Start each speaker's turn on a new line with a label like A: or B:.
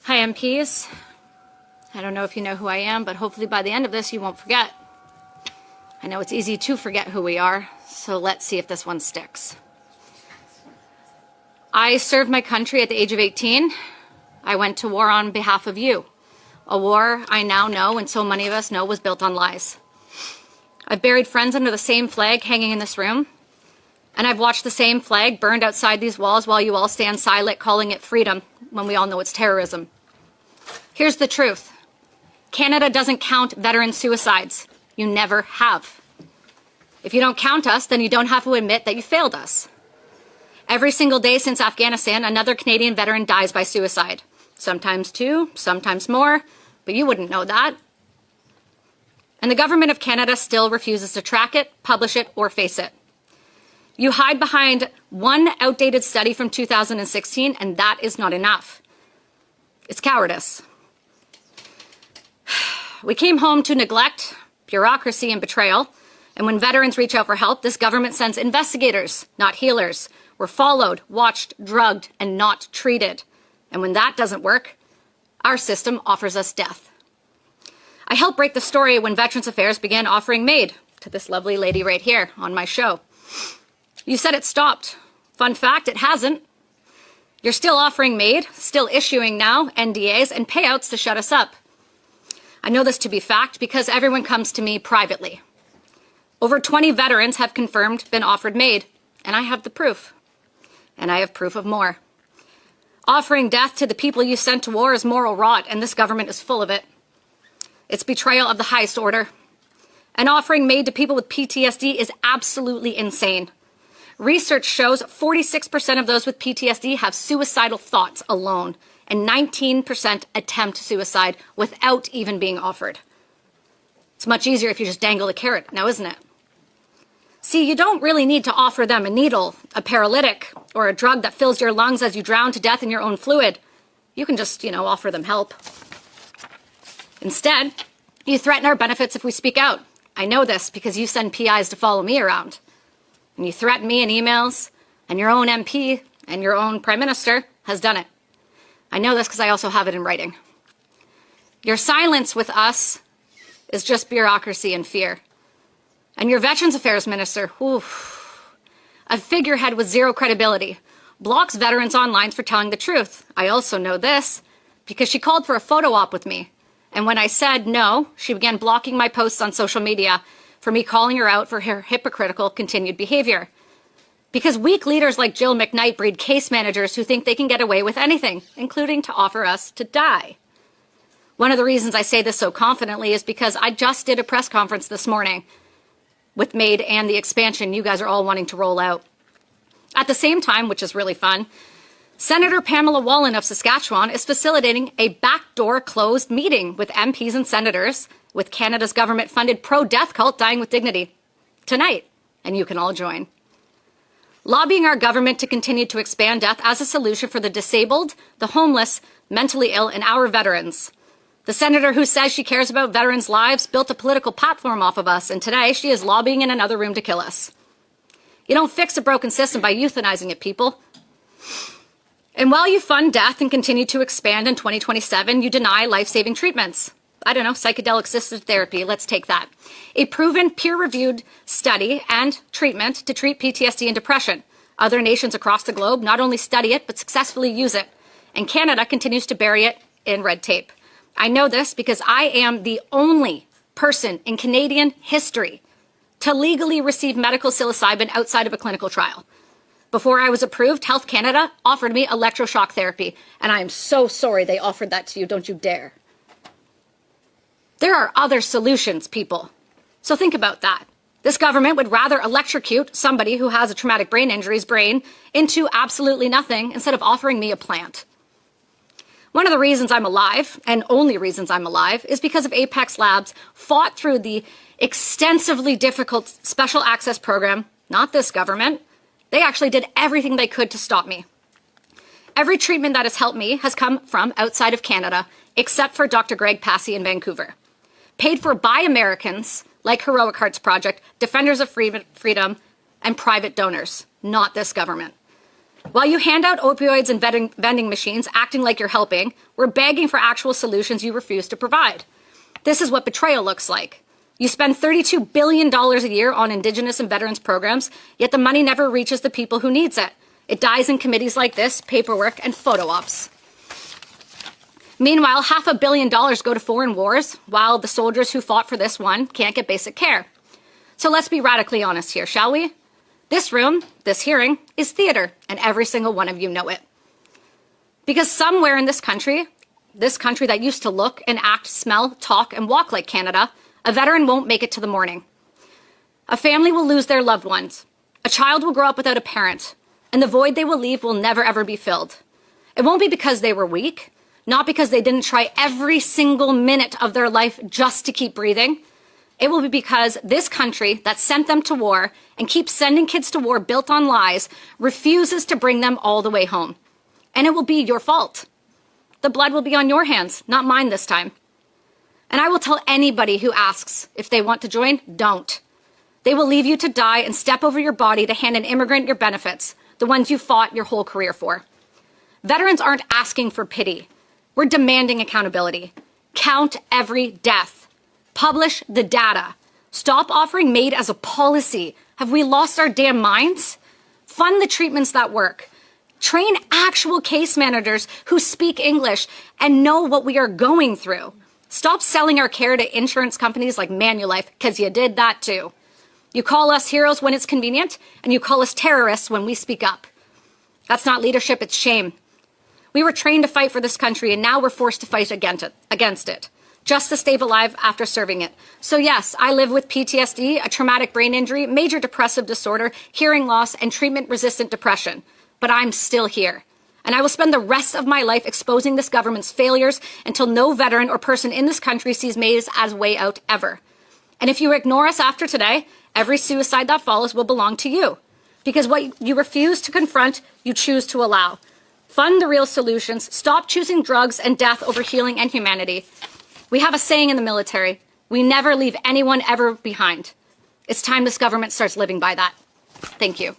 A: Hi, MPs. I don't know if you know who I am, but hopefully by the end of this, you won't forget. I know it's easy to forget who we are, so let's see if this one sticks. I served my country at the age of 18. I went to war on behalf of you. A war I now know, and so many of us know, was built on lies. I've buried friends under the same flag hanging in this room, and I've watched the same flag burned outside these walls while you all stand silent calling it freedom when we all know it's terrorism. Here's the truth. Canada doesn't count veteran suicides. You never have. If you don't count us, then you don't have to admit that you failed us. Every single day since Afghanistan, another Canadian veteran dies by suicide. Sometimes two, sometimes more, but you wouldn't know that. And the government of Canada still refuses to track it, publish it, or face it. You hide behind one outdated study from 2016, and that is not enough. It's cowardice. We came home to neglect, bureaucracy, and betrayal. And when veterans reach out for help, this government sends investigators, not healers. We're followed, watched, drugged, and not treated. And when that doesn't work, our system offers us death. I helped break the story when Veterans Affairs began offering MAID to this lovely lady right here on my show. You said it stopped. Fun fact, it hasn't. You're still offering MAID, still issuing now NDAs and payouts to shut us up. I know this to be fact because everyone comes to me privately. Over 20 veterans have confirmed been offered MAID, and I have the proof. And I have proof of more. Offering death to the people you sent to war is moral rot, and this government is full of it. It's betrayal of the highest order. And offering MAID to people with PTSD is absolutely insane. Research shows 46% of those with PTSD have suicidal thoughts alone, and 19% attempt suicide without even being offered. It's much easier if you just dangle the carrot now, isn't it? See, you don't really need to offer them a needle, a paralytic, or a drug that fills your lungs as you drown to death in your own fluid. You can just, offer them help. Instead, you threaten our benefits if we speak out. I know this because you send PIs to follow me around. And you threaten me in emails, and your own MP and your own Prime Minister has done it. I know this because I also have it in writing. Your silence with us is just bureaucracy and fear. And your Veterans Affairs Minister, a figurehead with zero credibility, blocks veterans online for telling the truth. I also know this because she called for a photo op with me. And when I said no, she began blocking my posts on social media for me calling her out for her hypocritical continued behavior. Because weak leaders like Jill McKnight breed case managers who think they can get away with anything, including to offer us to die. One of the reasons I say this so confidently is because I just did a press conference this morning with MAID and the expansion you guys are all wanting to roll out. At the same time, which is really fun, Senator Pamela Wallin of Saskatchewan is facilitating a backdoor closed meeting with MPs and senators with Canada's government-funded pro-death cult Dying with Dignity tonight, and you can all join. Lobbying our government to continue to expand death as a solution for the disabled, the homeless, mentally ill, and our veterans. The senator who says she cares about veterans' lives built a political platform off of us, and today she is lobbying in another room to kill us. You don't fix a broken system by euthanizing it, people. And while you fund death and continue to expand in 2027, you deny life-saving treatments. I don't know, psychedelic-assisted therapy, let's take that. A proven, peer-reviewed study and treatment to treat PTSD and depression. Other nations across the globe not only study it, but successfully use it. And Canada continues to bury it in red tape. I know this because I am the only person in Canadian history to legally receive medical psilocybin outside of a clinical trial. Before I was approved, Health Canada offered me electroshock therapy, and I am so sorry they offered that to you, don't you dare. There are other solutions, people. So think about that. This government would rather electrocute somebody who has a traumatic brain injury's brain into absolutely nothing instead of offering me a plant. One of the reasons I'm alive, and only reasons I'm alive, is because of Apex Labs fought through the extensively difficult special access program, not this government. They actually did everything they could to stop me. Every treatment that has helped me has come from outside of Canada, except for Dr. Greg Passy in Vancouver. Paid for by Americans like Heroic Hearts Project, Defenders of Freedom, and private donors, not this government. While you hand out opioids and vending machines, acting like you're helping, we're begging for actual solutions you refuse to provide. This is what betrayal looks like. You spend $32 billion a year on Indigenous and veterans programs, yet the money never reaches the people who needs it. It dies in committees like this, paperwork, and photo ops. Meanwhile, $500 million go to foreign wars, while the soldiers who fought for this one can't get basic care. So let's be radically honest here, shall we? This room, this hearing, is theater, and every single one of you know it. Because somewhere in this country that used to look and act, smell, talk, and walk like Canada, a veteran won't make it to the morning. A family will lose their loved ones. A child will grow up without a parent, and the void they will leave will never ever be filled. It won't be because they were weak, not because they didn't try every single minute of their life just to keep breathing. It will be because this country that sent them to war and keeps sending kids to war built on lies refuses to bring them all the way home. And it will be your fault. The blood will be on your hands, not mine this time. And I will tell anybody who asks if they want to join, don't. They will leave you to die and step over your body to hand an immigrant your benefits, the ones you fought your whole career for. Veterans aren't asking for pity. We're demanding accountability. Count every death. Publish the data. Stop offering MAID as a policy. Have we lost our damn minds? Fund the treatments that work. Train actual case managers who speak English and know what we are going through. Stop selling our care to insurance companies like Manulife, because you did that too. You call us heroes when it's convenient, and you call us terrorists when we speak up. That's not leadership, it's shame. We were trained to fight for this country, and now we're forced to fight against it, just to stay alive after serving it. So yes, I live with PTSD, a traumatic brain injury, major depressive disorder, hearing loss, and treatment-resistant depression. But I'm still here. And I will spend the rest of my life exposing this government's failures until no veteran or person in this country sees MAID as way out ever. And if you ignore us after today, every suicide that follows will belong to you. Because what you refuse to confront, you choose to allow. Fund the real solutions. Stop choosing drugs and death over healing and humanity. We have a saying in the military: we never leave anyone ever behind. It's time this government starts living by that. Thank you.